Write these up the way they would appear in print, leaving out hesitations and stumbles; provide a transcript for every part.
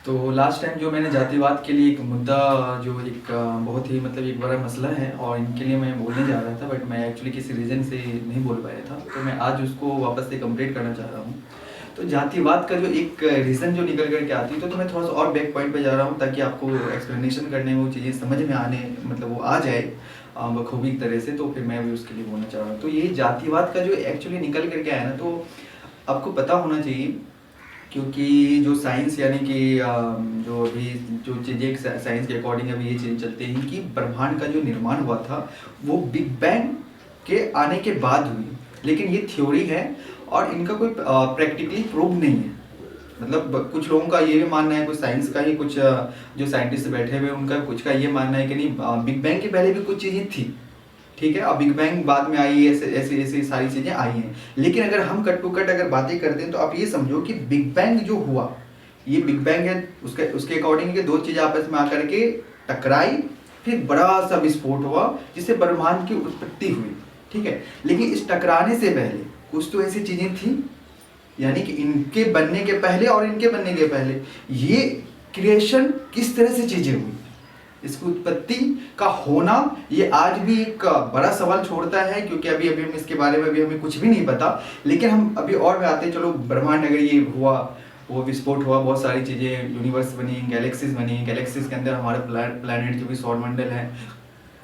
तो last time जो मैंने जातिवाद के लिए एक मुद्दा जो एक बहुत ही मतलब एक बड़ा मसला है और इनके लिए मैं बोलने जा रहा था, बट मैं एक्चुअली किसी रीज़न से नहीं बोल पाया था, तो मैं आज उसको वापस से कंप्लीट करना चाह रहा हूँ। तो जातिवाद का जो एक रीज़न जो निकल करके आती है, तो मैं थोड़ा सा और बैक पॉइंट पे जा रहा हूँ ताकि आपको एक्सप्लेनेशन करने में वो चीज़ें समझ में आने मतलब वो आ जाए बखूबी तरह से, तो फिर मैं भी उसके लिए बोलना चाह रहा हूँ। तो ये जातिवाद का जो एक्चुअली निकल करके आया ना, तो आपको पता होना चाहिए, क्योंकि जो साइंस यानी कि जो अभी जो चीज़ें साइंस के अकॉर्डिंग अभी ये चीज़ें चलते हैं कि ब्रह्मांड का जो निर्माण हुआ था वो बिग बैंग के आने के बाद हुई, लेकिन ये थ्योरी है और इनका कोई प्रैक्टिकली प्रूव नहीं है। मतलब कुछ लोगों का ये भी मानना है, कुछ साइंस का ही कुछ जो साइंटिस्ट बैठे हुए हैं उनका कुछ का ये मानना है कि नहीं, बिग बैंग के पहले भी कुछ चीज़ें थी, ठीक है, अब बिग बैंग बाद में आई, ऐसे ऐसे ऐसे सारी चीज़ें आई हैं। लेकिन अगर हम कट टू कट अगर बातें करते हैं तो आप ये समझो कि बिग बैंग जो हुआ, ये बिग बैंग है, उसके अकॉर्डिंग दो चीज़ें आपस में आकर के टकराई, फिर बड़ा सा विस्फोट हुआ जिससे ब्रह्मांड की उत्पत्ति हुई, ठीक है। लेकिन इस टकराने से पहले कुछ तो ऐसी चीज़ें थी, यानी कि इनके बनने के पहले और इनके बनने के पहले ये क्रिएशन किस तरह से चीज़ें हुई, इसकी उत्पत्ति का होना, ये आज भी एक बड़ा सवाल छोड़ता है, क्योंकि अभी अभी हम इसके बारे में अभी हमें कुछ भी नहीं पता। लेकिन हम अभी और में आते हैं, चलो ब्रह्मांड अगर ये हुआ, वो विस्फोट हुआ, बहुत सारी चीज़ें यूनिवर्स बनी, गैलेक्सीज बनी, गैलेक्सीज के अंदर हमारे प्लैनेट जो भी सौरमंडल है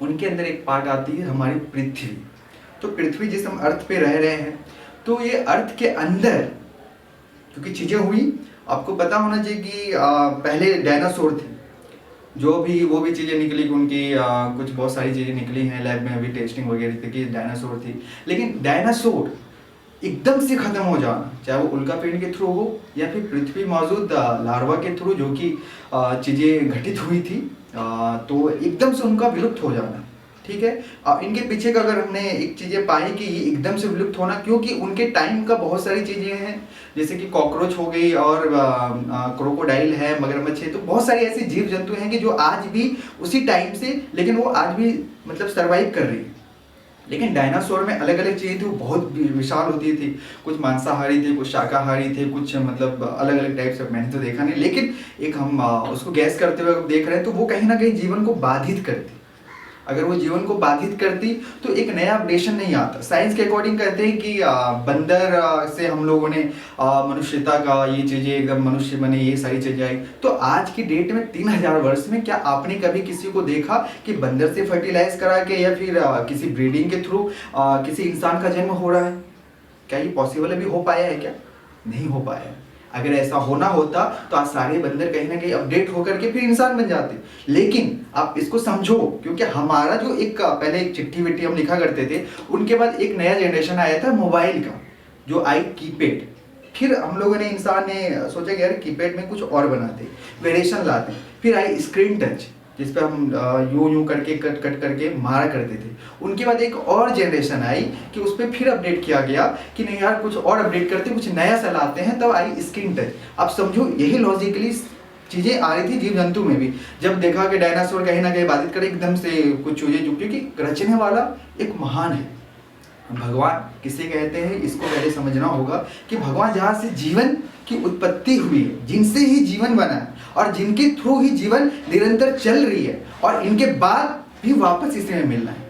उनके अंदर एक पार्ट आती है हमारी पृथ्वी। तो पृथ्वी जिस हम अर्थ पे रह रहे हैं, तो ये अर्थ के अंदर क्योंकि चीज़ें हुई, आपको पता होना चाहिए कि पहले डायनासोर थे, जो भी वो भी चीज़ें निकली कि उनकी कुछ बहुत सारी चीज़ें निकली हैं लैब में, अभी टेस्टिंग वगैरह थी कि डायनासोर थी। लेकिन डायनासोर एकदम से ख़त्म हो जाना, चाहे वो उल्कापिंड के थ्रू हो या फिर पृथ्वी मौजूद लार्वा के थ्रू जो कि चीज़ें घटित हुई थी, तो एकदम से उनका विलुप्त हो जाना, ठीक है। इनके पीछे का अगर हमने एक चीज़ें पाई कि ये एकदम से विलुप्त होना, क्योंकि उनके टाइम का बहुत सारी चीज़ें हैं, जैसे कि कॉकरोच हो गई और क्रोकोडाइल है, मगरमच्छ है, तो बहुत सारी ऐसी जीव जंतु हैं कि जो आज भी उसी टाइम से, लेकिन वो आज भी मतलब सर्वाइव कर रही है। लेकिन डायनासोर में अलग अलग चीज़ें थी, वो बहुत विशाल होती थी, कुछ मांसाहारी थे, कुछ शाकाहारी थे, कुछ मतलब अलग अलग टाइप से, मैंने तो देखा नहीं, लेकिन एक हम उसको गैस करते हुए देख रहे हैं, तो वो कहीं ना कहीं जीवन को बाधित करती। अगर वो जीवन को बाधित करती तो एक नया अपडेशन नहीं आता। साइंस के अकॉर्डिंग कहते हैं कि बंदर से हम लोगों ने मनुष्यता का ये चीज़ें एकदम मनुष्य बने, ये सारी चीज़ें आई। तो आज की डेट में 3000 वर्ष में क्या आपने कभी किसी को देखा कि बंदर से फर्टिलाइज करा के या फिर किसी ब्रीडिंग के थ्रू किसी इंसान का जन्म हो रहा है? क्या ये पॉसिबल अभी हो पाया है? क्या नहीं हो पाया है। अगर ऐसा होना होता तो आज सारे बंदर कहीं ना कहीं अपडेट होकर के फिर इंसान बन जाते। लेकिन आप इसको समझो, क्योंकि हमारा जो एक पहले एक चिट्ठी विट्ठी हम लिखा करते थे, उनके बाद एक नया जनरेशन आया था मोबाइल का, जो आई कीपैड। फिर हम लोगों ने, इंसान ने सोचा कि यार कीपैड में कुछ और बनाते, वेरिएशन लाते। फिर आई स्क्रीन टच, जिस पे हम यूं यूं करके कट कट करके मारा करते थे। उनके बाद एक और जनरेशन आई कि उस पर फिर अपडेट किया गया कि नहीं यार कुछ और अपडेट करते, कुछ नया सा लाते हैं, तब आई स्क्रीन टच। आप समझो यही लॉजिकली चीज़ें आ रही थी जीव जंतु में भी। जब देखा कि डायनासोर कहीं ना कहीं बाधित करे एकदम से कुछ चीज़ें, जो क्योंकि रचने वाला एक महान है। भगवान किसे कहते हैं इसको पहले समझना होगा कि भगवान जहाँ से जीवन की उत्पत्ति हुई है, जिनसे ही जीवन बना है और जिनके थ्रू ही जीवन निरंतर चल रही है, और इनके बाद भी वापस इसी में मिलना है,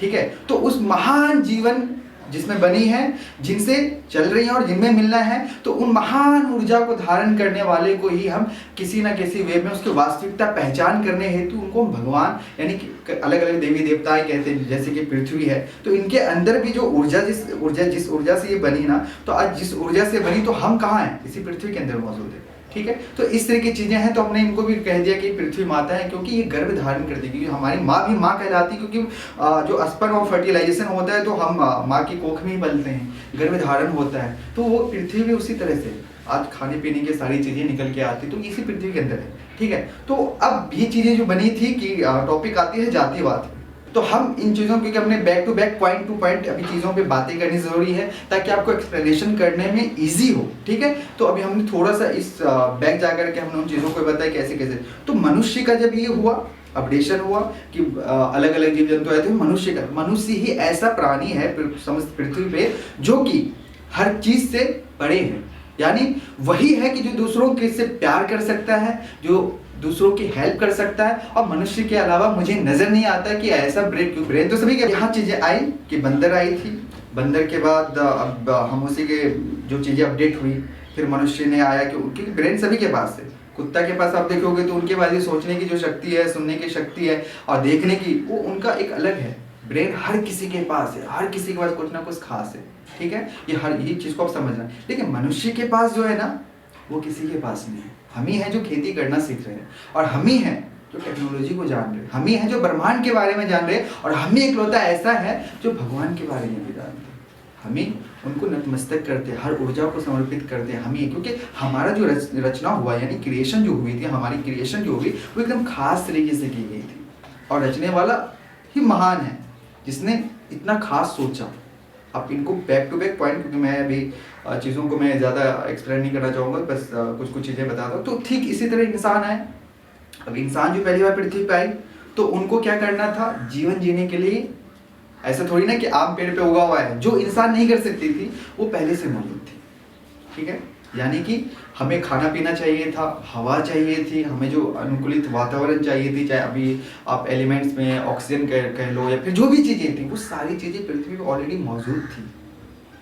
ठीक है। तो उस महान जीवन जिसमें बनी है, जिनसे चल रही है और जिनमें मिलना है, तो उन महान ऊर्जा को धारण करने वाले को ही हम किसी न किसी वे में उसकी वास्तविकता पहचान करने हेतु उनको भगवान यानी कि अलग अलग देवी देवताएं कहते हैं। जैसे कि पृथ्वी है, तो इनके अंदर भी जो ऊर्जा जिस ऊर्जा से ये बनी ना, तो आज जिस ऊर्जा से बनी, तो हम कहाँ हैं? इसी पृथ्वी के अंदर मौजूद है, ठीक है। तो इस तरह की चीज़ें हैं, तो हमने इनको भी कह दिया कि पृथ्वी माता है, क्योंकि ये गर्भ धारण करती है, क्योंकि हमारी माँ भी माँ कहलाती है, क्योंकि जो स्पर्म और फर्टिलाइजेशन होता है तो हम माँ की कोख में ही पलते हैं, गर्भ धारण होता है। तो वो पृथ्वी भी उसी तरह से आज खाने पीने की सारी चीज़ें निकल के आती, तो इसी पृथ्वी के अंदर है, ठीक है। तो अब ये चीज़ें जो बनी थी कि टॉपिक आती है जातिवाद। तो हम इन चीज़ों, क्योंकि हमने back to back point to point अभी चीज़ों पे बातें करनी ज़रूरी है ताकि आपको एक्सप्लेनेशन करने में इजी हो, ठीक है। तो अभी हमने थोड़ा सा इस बैक जा करके हमने उन चीज़ों को बताया कैसे कैसे। तो मनुष्य का जब ये हुआ, अपडेशन हुआ कि अलग अलग जीव जंतु आए थे, मनुष्य ही ऐसा प्राणी है समस्त पृथ्वी पे जो कि हर चीज़ से बड़े हैं, यानी वही है कि जो दूसरों के से प्यार कर सकता है, जो दूसरों की हेल्प कर सकता है। और मनुष्य के अलावा मुझे नजर नहीं आता कि ऐसा ब्रेन तो सभी के यहाँ चीजें आई कि बंदर आई थी, बंदर के बाद अब हम उसी के जो चीजें अपडेट हुई, फिर मनुष्य ने आया कि उनकी ब्रेन सभी के पास है। कुत्ता के पास आप देखोगे तो उनके पास ये सोचने की जो शक्ति है, सुनने की शक्ति है और देखने की, वो उनका एक अलग है। ब्रेन हर किसी के पास है, हर किसी के पास कुछ ना कुछ खास है, ठीक है, ये चीज को आप समझना। लेकिन मनुष्य के पास जो है ना, वो किसी के पास नहीं है। हम ही हैं जो खेती करना सीख रहे हैं, और हम ही हैं जो टेक्नोलॉजी को जान रहे हैं, हम ही हैं जो ब्रह्मांड के बारे में जान रहे हैं, और हम ही इकलौता ऐसा है जो भगवान के बारे में भी जानते हैं। हम ही उनको नतमस्तक करते हैं, हर ऊर्जा को समर्पित करते हैं हम ही, क्योंकि हमारा जो रचना हुआ, यानी क्रिएशन जो हुई थी, हमारी क्रिएशन जो हुई वो एकदम खास तरीके से की गई थी, और रचने वाला ही महान है जिसने इतना खास सोचा। अब इनको बैक टू बैक पॉइंट, क्योंकि मैं अभी चीज़ों को मैं ज़्यादा एक्सप्लेन नहीं करना चाहूँगा, बस कुछ कुछ चीज़ें बता दो। तो ठीक इसी तरह इंसान आए। अब इंसान जो पहली बार पृथ्वी पे आई तो उनको क्या करना था, जीवन जीने के लिए। ऐसा थोड़ी ना कि आम पेड़ पे उगा हुआ है, जो इंसान नहीं कर सकती थी वो पहले से मौजूद थी, ठीक है। यानी कि हमें खाना पीना चाहिए था, हवा चाहिए थी, हमें जो अनुकूलित वातावरण चाहिए थी, चाहे अभी आप एलिमेंट्स में ऑक्सीजन कह लो या फिर जो भी चीज़ें थी, वो सारी चीज़ें पृथ्वी पे ऑलरेडी मौजूद थी।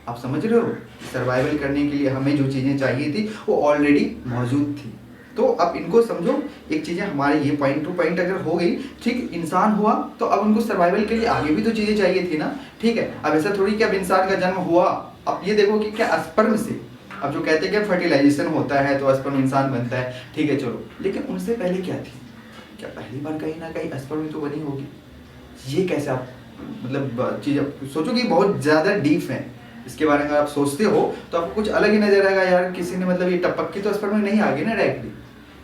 आप समझ रहे हो, सर्वाइवल करने के लिए हमें जो चीज़ें चाहिए थी वो ऑलरेडी मौजूद थी। तो अब इनको समझो, एक चीज़ें हमारे ये पॉइंट टू पॉइंट अगर हो गई, ठीक, इंसान हुआ तो अब उनको सर्वाइवल के लिए आगे भी तो चीज़ें चाहिए थी ना, ठीक है। अब ऐसा थोड़ी कि अब इंसान का जन्म हुआ, अब ये देखो कि क्या स्पर्म से, अब जो कहते हैं कि फर्टिलाइजेशन होता है तो स्पर्म इंसान बनता है, ठीक है, चलो, लेकिन उनसे पहले क्या थी? क्या पहली बार कहीं ना कहीं स्पर्म तो बनी होगी? ये कैसे आप मतलब चीज़ सोचो कि बहुत ज़्यादा डीप है, इसके बारे में अगर आप सोचते हो तो आपको कुछ अलग ही नजर आएगा। यार किसी ने मतलब ये टपक के तो स्पर्म में नहीं आ गई ना डायरेक्टली,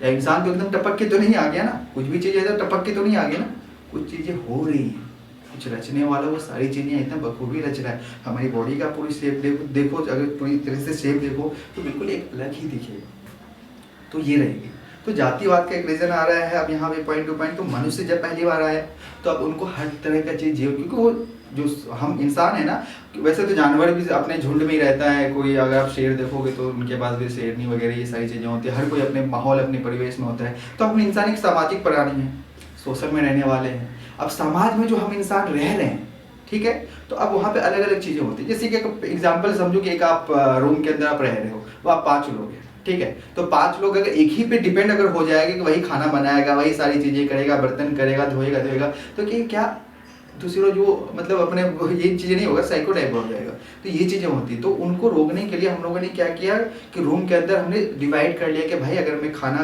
या इंसान तो एकदम टपक के तो नहीं आ गया ना, कुछ भी चीज़ है तो टपक के तो नहीं आ गई ना, कुछ चीज़ें हो रही हैं, कुछ रचने वाला वो सारी चीज़ें इतना बखूबी रच रहा है। हमारी बॉडी का पूरी शेप देखो, अगर पूरी तरह से शेप देखो तो बिल्कुल एक अलग ही दिखेगा। तो ये रहेगी। तो जातिवाद का एक रीजन आ रहा है अब यहाँ पे पॉइंट टू पॉइंट। तो मनुष्य जब पहली बार आया तो अब उनको हर तरह का चीज़ जियो, क्योंकि वो जो हम इंसान है ना, वैसे तो जानवर भी अपने झुंड में ही रहता है। कोई अगर आप शेर देखोगे तो उनके पास भी शेरनी वगैरह ये सारी चीज़ें होती है, हर कोई अपने माहौल अपने परिवेश में होता है। तो हम इंसान एक सामाजिक प्राणी है, सोशल में रहने वाले हैं। अब समाज में जो हम इंसान रह रहे हैं, ठीक है, तो अब वहाँ पे अलग अलग चीज़ें होती है। जैसे कि एग्जाम्पल समझो कि एक आप रूम के अंदर आप रह रहे हो, वो आप 5 लोग हैं, ठीक है। तो 5 लोग अगर एक ही पे डिपेंड अगर हो जाएगा कि वही खाना बनाएगा, वही सारी चीज़ें करेगा, बर्तन करेगा, धोएगा, तो क्या दूसरा जो मतलब अपने ये चीज़ें नहीं होगा, साइको टाइप हो जाएगा। तो ये चीज़ें होती। तो उनको रोकने के लिए हम लोगों ने क्या किया कि रूम के अंदर हमने डिवाइड कर लिया कि भाई अगर मैं खाना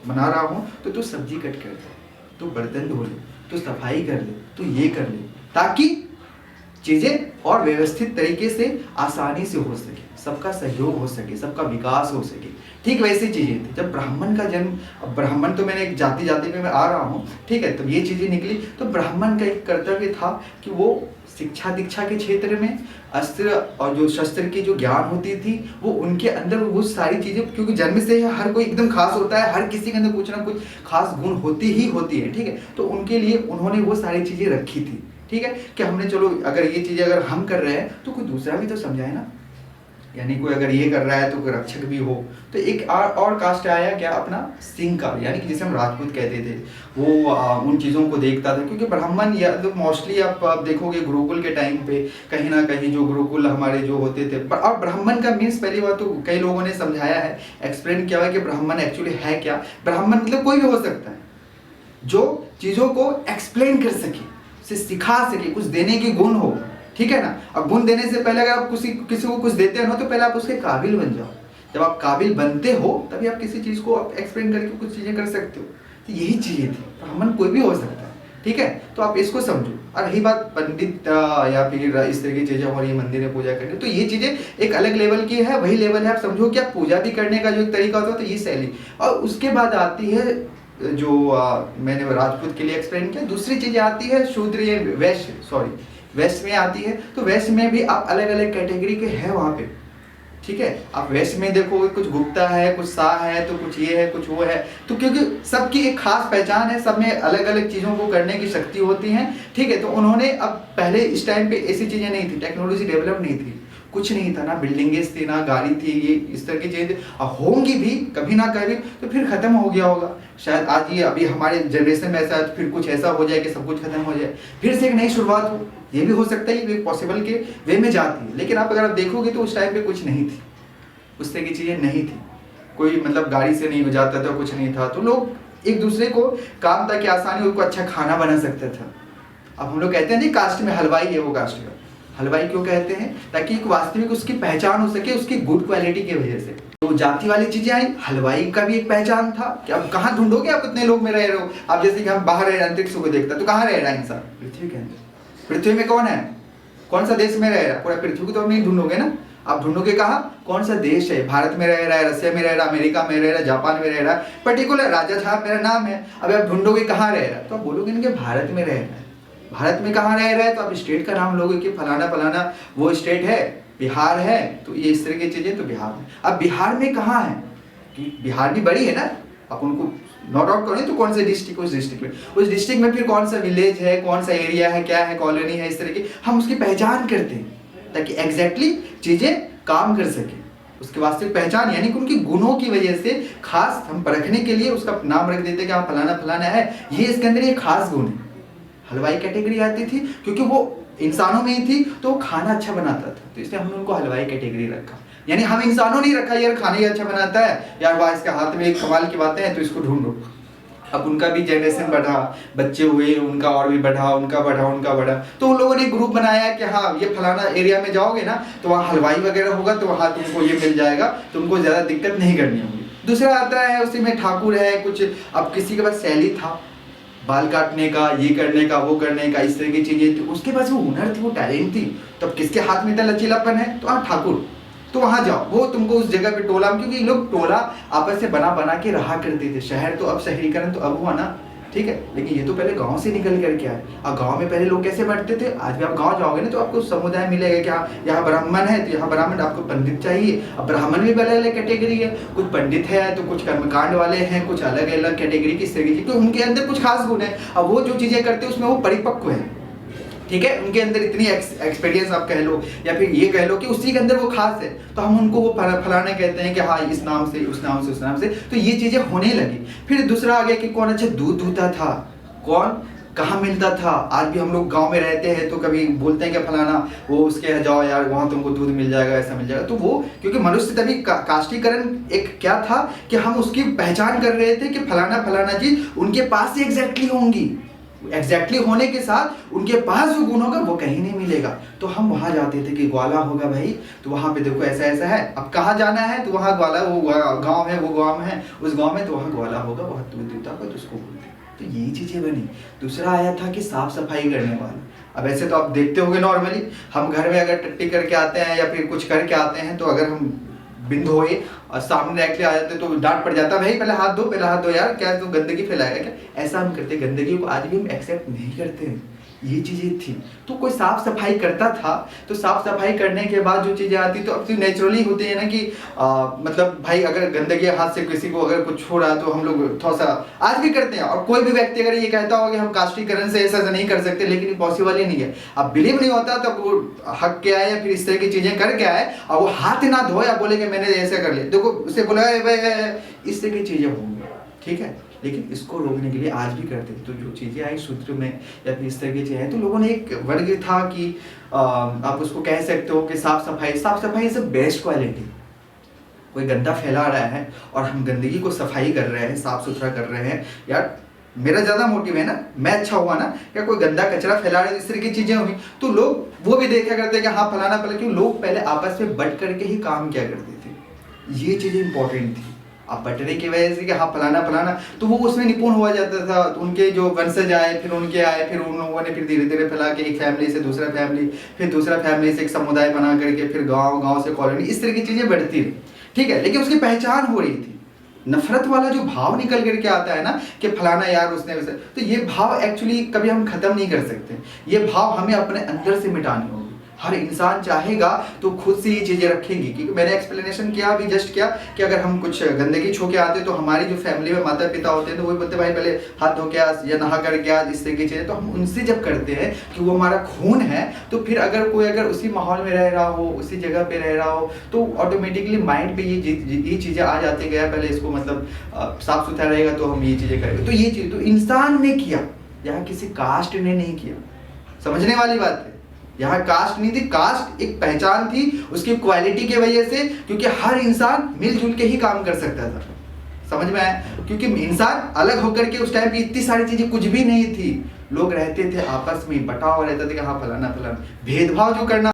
बना रहा हूँ तो तू सब्जी कट कर दे, तू बर्तन धो ले, तू सफाई कर ले, तू ये कर ले, ताकि चीज़ें और व्यवस्थित तरीके से आसानी से हो सके, सबका सहयोग हो सके, सबका विकास हो सके। ठीक वैसी चीज़ें थी जब ब्राह्मण का जन्म। अब ब्राह्मण तो मैंने एक जाति में मैं आ रहा हूँ, ठीक है, तब ये चीज़ें निकली। तो ब्राह्मण का एक कर्तव्य था कि वो शिक्षा दीक्षा के क्षेत्र में अस्त्र और जो शस्त्र की जो ज्ञान होती थी वो उनके अंदर वो सारी चीज़ें, क्योंकि जन्म से हर कोई एकदम खास होता है, हर किसी के अंदर कुछ ना कुछ खास गुण होती है, ठीक है। तो उनके लिए उन्होंने वो सारी चीज़ें रखी थी, ठीक है, कि हमने चलो अगर ये चीज़ें अगर हम कर रहे हैं तो कोई दूसरा भी तो समझाए ना, यानी कोई अगर ये कर रहा है तो कोई रक्षक भी हो। तो एक और कास्ट आया क्या अपना सिंह का, यानी कि जिसे हम राजपूत कहते थे, वो उन चीज़ों को देखता था। क्योंकि ब्राह्मण या तो मोस्टली आप देखोगे गुरुकुल के टाइम पे कहीं ना कहीं जो गुरुकुल हमारे जो होते थे, और ब्राह्मण का मीन्स पहली बात तो कई लोगों ने समझाया है, एक्सप्लेन किया है कि ब्राह्मण एक्चुअली है क्या। ब्राह्मण मतलब कोई भी हो सकता है जो चीज़ों को एक्सप्लेन कर सके, से सिखा सके, कुछ देने की गुण हो, ठीक है ना। अब गुण देने से पहले अगर आप किसी को कुछ देते हो तो पहले आप उसके काबिल बन जाओ। जब आप काबिल बनते हो तभी आप किसी चीज़ को आप एक्सप्लेन करके कुछ चीज़ें कर सकते हो। तो यही चीज़ें थी, ब्राह्मण कोई भी हो सकता है, ठीक है। तो आप इसको समझो। और रही बात पंडित या फिर इस तरह की चीज़ें और ये मंदिर में पूजा करने, तो ये चीज़ें एक अलग लेवल की है। वही लेवल है, आप समझो कि आप पूजा भी करने का जो एक तरीका होता है, तो ये शैली। और उसके बाद आती है जो मैंने राजपूत के लिए एक्सप्लेन किया, दूसरी चीज़ आती है शूद्र या वेस्ट में आती है। तो वेस्ट में भी आप अलग अलग कैटेगरी के हैं वहाँ पे, ठीक है। आप वेस्ट में देखोगे कुछ गुप्ता है, कुछ शाह है, तो कुछ ये है, कुछ वो है। तो क्योंकि सबकी एक खास पहचान है, सब में अलग अलग चीज़ों को करने की शक्ति होती है, ठीक है। तो उन्होंने अब पहले इस टाइम पे ऐसी चीज़ें नहीं थी, टेक्नोलॉजी डेवलप नहीं थी, कुछ नहीं था, ना बिल्डिंगेस थी, ना गाड़ी थी, ये इस तरह की चीज़ें होंगी भी कभी ना कभी, तो फिर ख़त्म हो गया होगा शायद। आज ये अभी हमारे जनरेशन में ऐसा है, तो फिर कुछ ऐसा हो जाए कि सब कुछ खत्म हो जाए, फिर से एक नई शुरुआत हो, ये भी हो सकता है, ये पॉसिबल के वे में जाती है। लेकिन आप अगर आप देखोगे तो उस टाइम पे कुछ नहीं थी, उस तरह की चीज़ें नहीं थी, कोई मतलब गाड़ी से नहीं हो जाता था, कुछ नहीं था, तो लोग एक दूसरे को काम था कि आसानी, उनको अच्छा खाना बना सकता था। अब हम लोग कहते हैं नहीं कास्ट में हलवाई है, वो कास्ट का हलवाई क्यों कहते हैं, ताकि एक वास्तविक उसकी पहचान हो सके उसकी गुड क्वालिटी की वजह से। तो जाति वाली चीजें आई, हलवाई का भी एक पहचान था कि अब कहाँ ढूंढोगे आप इतने लोग में रह रहे हो। आप जैसे कि हम बाहर रह अंतरिक्ष को देखता तो कहाँ रह रहा है इंसान, पृथ्वी के अंदर। पृथ्वी में कौन है, कौन सा देश में रह रहा है, पूरा पृथ्वी को तो हम नहीं ढूंढोगे ना, आप ढूंढोगे कहाँ, कौन सा देश है, भारत में रह रहा है, रशिया में रह रहा है, अमेरिका में रह रहा है, जापान में रह रहा है, पर्टिकुलर राजा साहब मेरा नाम है। अब आप ढूंढोगे कहाँ रह रहा है, तो आप बोलोगे ना कि भारत में रह रहा है। भारत में कहाँ रह रहा है, तो आप स्टेट का नाम लोगे कि फलाना फलाना वो स्टेट है, बिहार है, तो ये इस तरह की चीजें, तो बिहार में। अब बिहार में कहाँ है, कि बिहार भी बड़ी है ना, आप उनको नॉट आउट करें तो कौन से डिस्ट्रिक्ट, उस डिस्ट्रिक्ट में फिर कौन सा विलेज है, कौन सा एरिया है, क्या है, कॉलोनी है, इस तरह की हम उसकी पहचान करते हैं ताकि एग्जैक्टली चीजें काम कर सके। उसके वास्तविक पहचान यानी कि उनकी गुणों की वजह से खास हम परखने के लिए उसका नाम रख देते हैं कि हाँ फलाना फलाना है, ये इसके अंदर ये खास गुण है। हलवाई कैटेगरी आती थी क्योंकि वो इंसानों में ही थी, तो वो खाना अच्छा बनाता था, तो इसलिए हमने उनको हलवाई कैटेगरी रखा। यानी हम इंसानों नहीं रखा यार खाना ही अच्छा बनाता है, यार वाह इसके हाथ में एक कमाल की बातें हैं तो इसको ढूंढो। अब उनका भी जनरेशन बढ़ा, बच्चे हुए, उनका और भी बढ़ा, उनका बढ़ा, तो उन लोगों ने ग्रुप बनाया कि हाँ ये फलाना एरिया में जाओगे ना तो वहाँ हलवाई वगैरह होगा, तो वहाँ तुमको ये मिल जाएगा, तुमको ज़्यादा दिक्कत नहीं करनी होगी। दूसरा आता है उसी में ठाकुर है कुछ, अब किसी के पास शैली था बाल काटने का, ये करने का, वो करने का, इस तरह की चीजें थी, उसके पास वो हुनर थी, वो टैलेंट थी, तो अब किसके हाथ में इतना लचीलापन है, तो हाँ ठाकुर, तो वहां जाओ, वो तुमको उस जगह पे टोला, क्योंकि लोग टोला आपस से बना के रहा करते थे। शहर तो अब शहरीकरण तो अब हुआ ना, ठीक है, लेकिन ये तो पहले गांव से निकल करके आए। अब गांव में पहले लोग कैसे बैठते थे, आज भी आप गांव जाओगे ना तो आपको समुदाय मिलेगा कि हाँ यहाँ ब्राह्मण है तो यहाँ ब्राह्मण, आपको पंडित चाहिए। अब ब्राह्मण भी अलग अलग कैटेगरी है, कुछ पंडित है तो कुछ कर्मकांड वाले हैं, कुछ अलग अलग कैटेगरी की तरीके की, तो उनके अंदर कुछ खास गुण है। अब वो जो चीजें करते हैं उसमें वो परिपक्व है, ठीक है, उनके अंदर इतनी एक्सपीरियंस आप कह लो या फिर ये कह लो कि उसी के अंदर वो खास है, तो हम उनको वो फलाने कहते हैं कि हाँ इस नाम से, उस नाम से, उस नाम से, तो ये चीजें होने लगी। फिर दूसरा आ गया कि कौन अच्छा दूध दूहता था, कौन कहाँ मिलता था। आज भी हम लोग गांव में रहते हैं तो कभी बोलते हैं कि फलाना वो उसके यहाँ जाओ यार वहाँ तुमको दूध मिल जाएगा, ऐसा मिल जाएगा, तो वो क्योंकि मनुष्य तभी काष्टीकरण एक क्या था कि हम उसकी पहचान कर रहे थे कि फलाना फलाना जी उनके पास ही एग्जैक्टली होंगी, एग्जैक्टली होने के साथ उनके पास जो गुण होगा वो कहीं नहीं मिलेगा, तो हम वहां जाते थे कि ग्वाला होगा भाई, तो वहां पे देखो ऐसा ऐसा है, अब कहाँ जाना है, तो वहां ग्वाला, वो गांव है, वो गांव है, उस गांव में तो वहां ग्वाला होगा, वहां दूध देता होगा, तो उसको बोलते। तो यही चीजें बनी। दूसरा आया था कि साफ सफाई करने वाला। अब ऐसे तो आप देखते होंगे नॉर्मली हम घर में अगर टट्टी करके आते हैं या फिर कुछ करके आते हैं, तो अगर हम बिंद होए और सामने डायरेक्टली आ जाते तो डांट पड़ जाता, भाई पहले हाथ धो यार, क्या तो गंदगी फैलाएगा क्या, ऐसा हम करते। गंदगी को आज भी हम एक्सेप्ट नहीं करते हैं, ये चीजें थी। तो कोई साफ सफाई करता था, तो साफ सफाई करने के बाद जो चीजें आती तो अब तो नेचुरली होती है ना कि मतलब भाई अगर गंदगी हाथ से किसी को अगर कुछ छू रहा तो हम लोग थोड़ा सा आज भी करते हैं। और कोई भी व्यक्ति अगर ये कहता हो कि हम काष्टीकरण से ऐसा नहीं कर सकते, लेकिन ये पॉसिबल ही नहीं है। अब बिलीव नहीं होता तो वो हक के आए या फिर इस तरह की चीजें करके आए और वो हाथ ना धोए या बोले कि मैंने ऐसा कर लिया, देखो उसे बोला इस तरह की चीजें होंगी, ठीक है। लेकिन इसको रोकने के लिए आज भी करते थे। तो जो चीज़ें आई सूत्र में या फिर इस तरह की चीज़ें, तो लोगों ने एक वर्ग था कि आप उसको कह सकते हो कि साफ सफाई इज बेस्ट क्वालिटी। कोई गंदा फैला रहा है और हम गंदगी को सफाई कर रहे हैं, साफ सुथरा कर रहे हैं, यार मेरा ज़्यादा मोटिव है ना, मैं अच्छा हुआ ना, या कोई गंदा कचरा फैला रहे इस तरह की चीज़ें हुई, तो लोग वो भी देखा करते कि हाँ फलाना फला, क्यों लोग पहले आपस में बट करके ही काम किया करते थे। ये चीज़ें इंपॉर्टेंट थी। अब बटने की वजह से कि हाँ फलाना, तो वो उसमें निपुण हुआ जाता था। तो उनके जो वंशज आए, फिर उनके आए, फिर उन लोगों ने फिर धीरे धीरे फैला के एक फैमिली से दूसरा फैमिली, फिर दूसरा फैमिली से एक समुदाय बना करके फिर गांव से कॉलोनी, इस तरह की चीज़ें बढ़ती रही, ठीक है। लेकिन उसकी पहचान हो रही थी। नफरत वाला जो भाव निकल करके आता है ना कि फलाना यार उसने वैसे, तो ये भाव एक्चुअली कभी हम खत्म नहीं कर सकते। ये भाव हमें अपने अंदर से मिटाने होंगे। हर इंसान चाहेगा तो खुद से ये चीज़ें रखेंगे, क्योंकि मैंने एक्सप्लेनेशन किया अभी जस्ट किया कि अगर हम कुछ गंदगी छू के आते तो हमारी जो फैमिली में माता पिता होते हैं तो वो बोलते भाई पहले हाथ धो के आ या नहा करके आ, इस तरह की चीज़ें तो हम उनसे जब करते हैं कि वो हमारा खून है, तो फिर अगर कोई अगर उसी माहौल में रह रहा हो, उसी जगह पे रह रहा हो, तो ऑटोमेटिकली माइंड पे ये चीज़ें आ जाती गया पहले इसको मतलब साफ सुथरा रहेगा तो हम ये चीज़ें करेंगे। तो ये चीज़ तो इंसान ने किया, यहाँ किसी कास्ट ने नहीं किया। समझने वाली बात है, यहाँ कास्ट नहीं थी, कास्ट एक पहचान थी उसकी क्वालिटी की वजह से, क्योंकि हर इंसान मिलजुल के ही काम कर सकता था। समझ में आया? क्योंकि इंसान अलग होकर के उस टाइम पे इतनी सारी चीजें कुछ भी नहीं थी, लोग रहते थे आपस में, बटाव रहता था कि हाँ फलाना फलाना, भेदभाव जो करना